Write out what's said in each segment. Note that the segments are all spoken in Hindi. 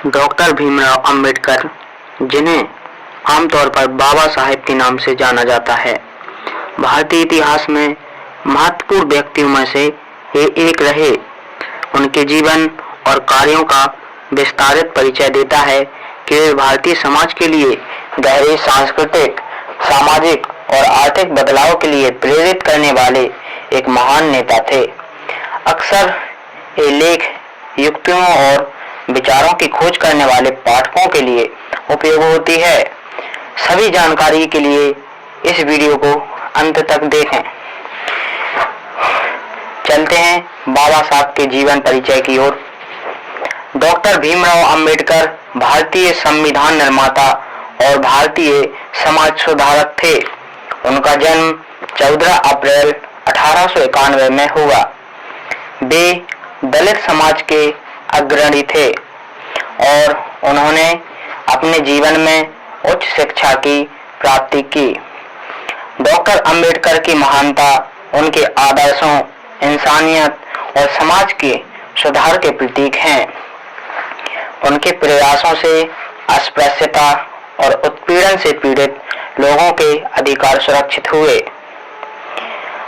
डॉक्टर भीमराव अंबेडकर, जिन्हें आमतौर पर बाबा साहेब के नाम से जाना जाता है, भारतीय इतिहास में महत्वपूर्ण व्यक्तियों में से ये एक रहे। उनके जीवन और कार्यों का विस्तारित परिचय देता है कि वे भारतीय समाज के लिए गहरे सांस्कृतिक, सामाजिक और आर्थिक बदलाव के लिए प्रेरित करने वाले एक महान नेता थे। अक्सर ये लेख युक्तियों और विचारों की खोज करने वाले पाठकों के लिए उपयोग होती है। सभी जानकारी के लिए इस वीडियो को अंत तक देखें। चलते हैं बाबा साहब के जीवन परिचय की ओर। डॉक्टर भीमराव अंबेडकर भारतीय संविधान निर्माता और भारतीय समाज सुधारक थे। उनका जन्म 14 अप्रैल 1891 में हुआ। वे दलित समाज के अग्रणी थे और उन्होंने अपने जीवन में उच्च शिक्षा की प्राप्ति की। डॉक्टर अंबेडकर की महानता उनके आदर्शों, इंसानियत और समाज के सुधार के प्रतीक हैं। उनके प्रयासों से अस्पृश्यता और उत्पीड़न से पीड़ित लोगों के अधिकार सुरक्षित हुए।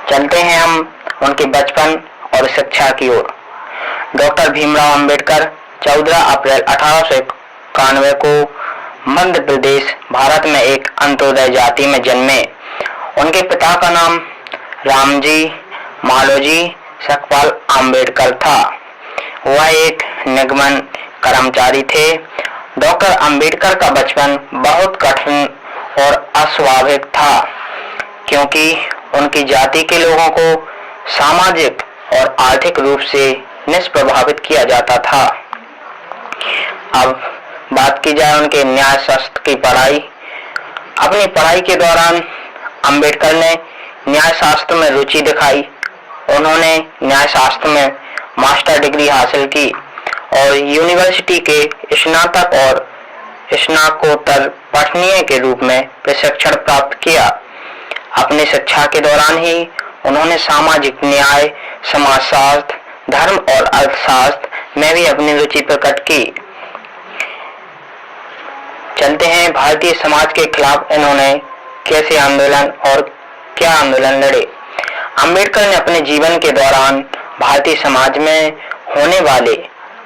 चलते हैं हम उनके बचपन और शिक्षा की ओर। डॉक्टर भीमराव अंबेडकर 14 अप्रैल 1891 को मध्य प्रदेश, भारत में एक अंत्योदय जाति में जन्मे। उनके पिता का नाम रामजी मालोजी सकपाल अंबेडकर था। वह एक निगमन कर्मचारी थे। डॉक्टर अंबेडकर का बचपन बहुत कठिन और अस्वाभाविक था, क्योंकि उनकी जाति के लोगों को सामाजिक और आर्थिक रूप से निष्प्रभावित किया जाता था। अब बात की जाए उनके न्याय शास्त्र की पढ़ाई। अपनी पढ़ाई के दौरान अंबेडकर ने न्याय शास्त्र में रुचि दिखाई। उन्होंने न्याय शास्त्र में मास्टर डिग्री हासिल की और यूनिवर्सिटी के स्नातक और स्नातकोत्तर पठनीय के रूप में प्रशिक्षण प्राप्त किया। अपनी शिक्षा के दौरान ही उन्होंने सामाजिक न्याय, समाजशास्त्र, धर्म और अर्थशास्त्र में भी अपनी रुचि प्रकट की। चलते हैं भारतीय समाज के खिलाफ इन्होंने कैसे आंदोलन और क्या आंदोलन लड़े। अंबेडकर ने अपने जीवन के दौरान भारतीय समाज में होने वाले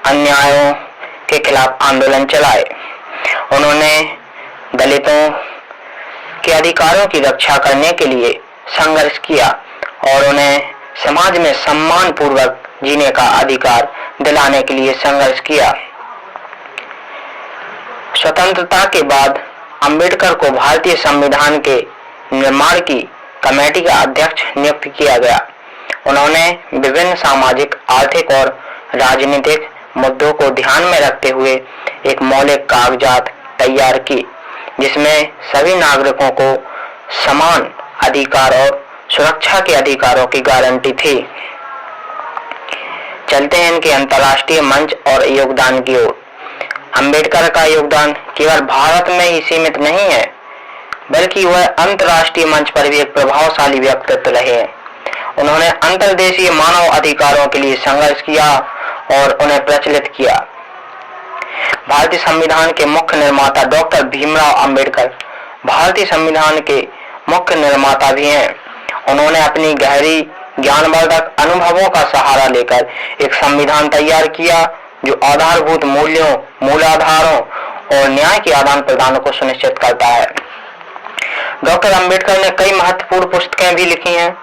अन्यायों के खिलाफ आंदोलन चलाए। उन्होंने दलितों के अधिकारों की रक्षा करने के लिए संघर्ष किया और उन्हें समाज में सम्मान पूर्वक जीने का अधिकार दिलाने के लिए संघर्ष किया। स्वतंत्रता के बाद अंबेडकर को भारतीय संविधान के निर्माण की कमेटी का अध्यक्ष नियुक्त किया गया। उन्होंने विभिन्न सामाजिक, आर्थिक और राजनीतिक मुद्दों को ध्यान में रखते हुए एक मौलिक कागजात तैयार की, जिसमें सभी नागरिकों को समान अधिकार और सुरक्षा के अधिकारों की गारंटी थी। चलते हैं इनके अंतर्राष्ट्रीय मंच और योगदान की ओर। अंबेडकर का योगदान केवल भारत में ही सीमित नहीं है, बल्कि वह अंतर्राष्ट्रीय मंच पर भी एक प्रभावशाली व्यक्तित्व रहे हैं। उन्होंने अंतर्देशीय मानव अधिकारों के लिए संघर्ष किया और उन्हें प्रचलित किया। भारतीय संविधान के मुख्य निर्माता डॉक्टर भीमराव अंबेडकर भारतीय संविधान के मुख्य निर्माता भी हैं। उन्होंने अपनी गहरी ज्ञानवर्धक अनुभवों का सहारा लेकर एक संविधान तैयार किया जो आधारभूत मूल्यों, मूलाधारों और न्याय के आदान प्रदान को सुनिश्चित करता है। डॉक्टर अंबेडकर ने कई महत्वपूर्ण पुस्तकें भी लिखी हैं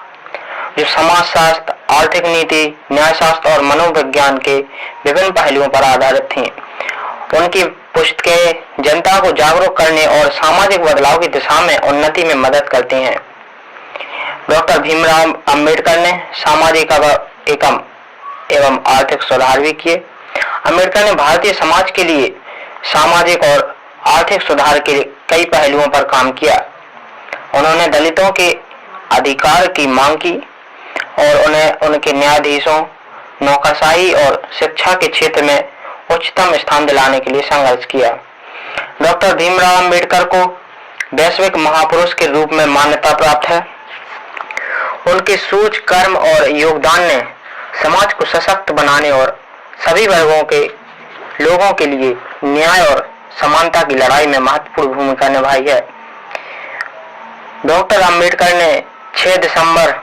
जो समाजशास्त्र, आर्थिक नीति, न्यायशास्त्र और मनोविज्ञान के विभिन्न पहलुओं पर आधारित थीं। उनकी पुस्तकें जनता को जागरूक करने और सामाजिक बदलाव की दिशा में उन्नति में मदद करती हैं। डॉक्टर भीमराव अंबेडकर ने सामाजिक एवं आर्थिक सुधार भी किए। अंबेडकर ने भारतीय समाज के लिए सामाजिक और आर्थिक सुधार के कई पहलुओं पर काम किया। उन्होंने दलितों के अधिकार की मांग की और उन्हें उनके न्यायाधीशों, नौकरशाही और शिक्षा के क्षेत्र में उच्चतम स्थान दिलाने के लिए संघर्ष किया। डॉक्टर भीमराव अंबेडकर को वैश्विक महापुरुष के रूप में मान्यता प्राप्त है। उनके सोच, कर्म और योगदान ने समाज को सशक्त बनाने और सभी वर्गों के लोगों के लिए न्याय और समानता की लड़ाई में महत्वपूर्ण भूमिका निभाई है। डॉक्टर अंबेडकर ने 6 दिसंबर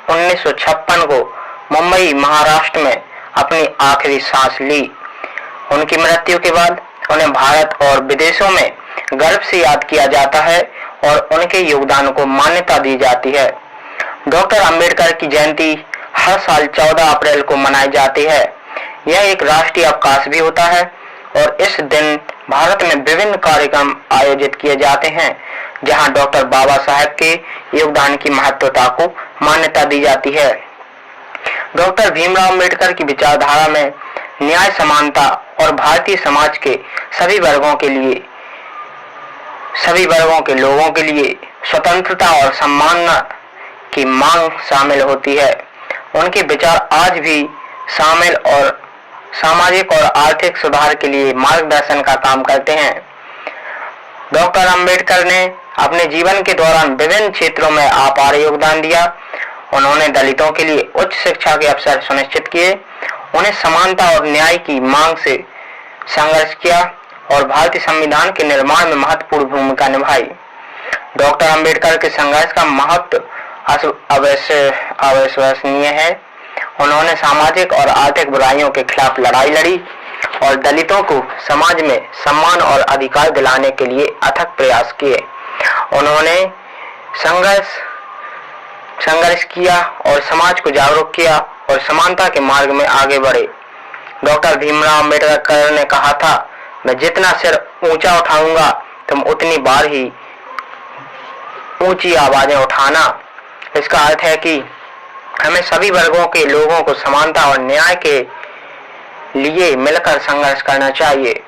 1956 को मुंबई, महाराष्ट्र में अपनी आखिरी सांस ली। उनकी मृत्यु के बाद उन्हें भारत और विदेशों में गर्व से याद किया जाता है और उनके योगदान को मान्यता दी जाती है। डॉक्टर अंबेडकर की जयंती हर साल 14 अप्रैल को मनाई जाती है। यह एक राष्ट्रीय अवकाश भी होता है और इस दिन भारत में विभिन्न कार्यक्रम आयोजित किए जाते हैं, जहां डॉक्टर बाबा साहेब के योगदान की महत्वता को मान्यता दी जाती है। डॉक्टर भीमराव अंबेडकर की विचारधारा में न्याय, समानता और भारतीय समाज के सभी वर्गों के लोगों के लिए स्वतंत्रता और सम्मान की मांग शामिल होती है। उनके विचार आज भी शामिल और सामाजिक और आर्थिक सुधार के लिए मार्गदर्शन का काम करते हैं। डॉक्टर अंबेडकर ने अपने जीवन के दौरान विभिन्न क्षेत्रों में अपार योगदान दिया। उन्होंने दलितों के लिए उच्च शिक्षा के अवसर सुनिश्चित किए, उन्हें समानता और न्याय की मांग से संघर्ष किया और भारतीय संविधान के निर्माण में महत्वपूर्ण भूमिका निभाई। डॉक्टर अंबेडकर के संघर्ष का महत्व अविश्वसनीय है। उन्होंने सामाजिक और आर्थिक बुराइयों के खिलाफ लड़ाई लड़ी और दलितों को समाज में सम्मान और अधिकार दिलाने के लिए अथक प्रयास किए। उन्होंने संघर्ष किया और समाज को जागरूक किया और समानता के मार्ग में आगे बढ़े। डॉक्टर भीमराव अंबेडकर ने कहा था, मैं जितना सिर ऊंचा उठाऊंगा तुम उतनी बार ही ऊंची आवाजें उठाना। इसका अर्थ है कि हमें सभी वर्गों के लोगों को समानता और न्याय के लिए मिलकर संघर्ष करना चाहिए।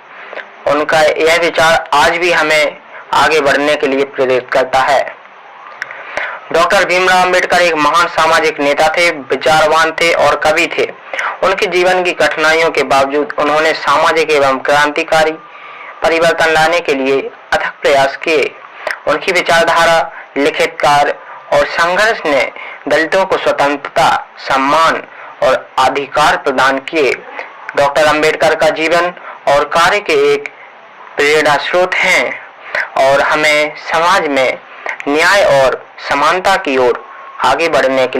उनका यह विचार आज भी हमें आगे बढ़ने के लिए प्रेरित करता है। डॉक्टर भीमराव अंबेडकर एक महान सामाजिक नेता थे, विचारवान थे और कवि थे। उनके जीवन की कठिनाइयों के बावजूद उन्होंने सामाजिक एवं क्रांतिकारी परिवर्तन लाने के लिए अथक प्रयास किए। उनकी विचारधारा, लिखित कार्य और संघर्ष ने दलितों को स्वतंत्रता, सम्मान और अधिकार प्रदान किए। डॉक्टर अंबेडकर का जीवन और कार्य के एक प्रेरणा स्रोत हैं और हमें समाज में न्याय और समानता की ओर आगे बढ़ने के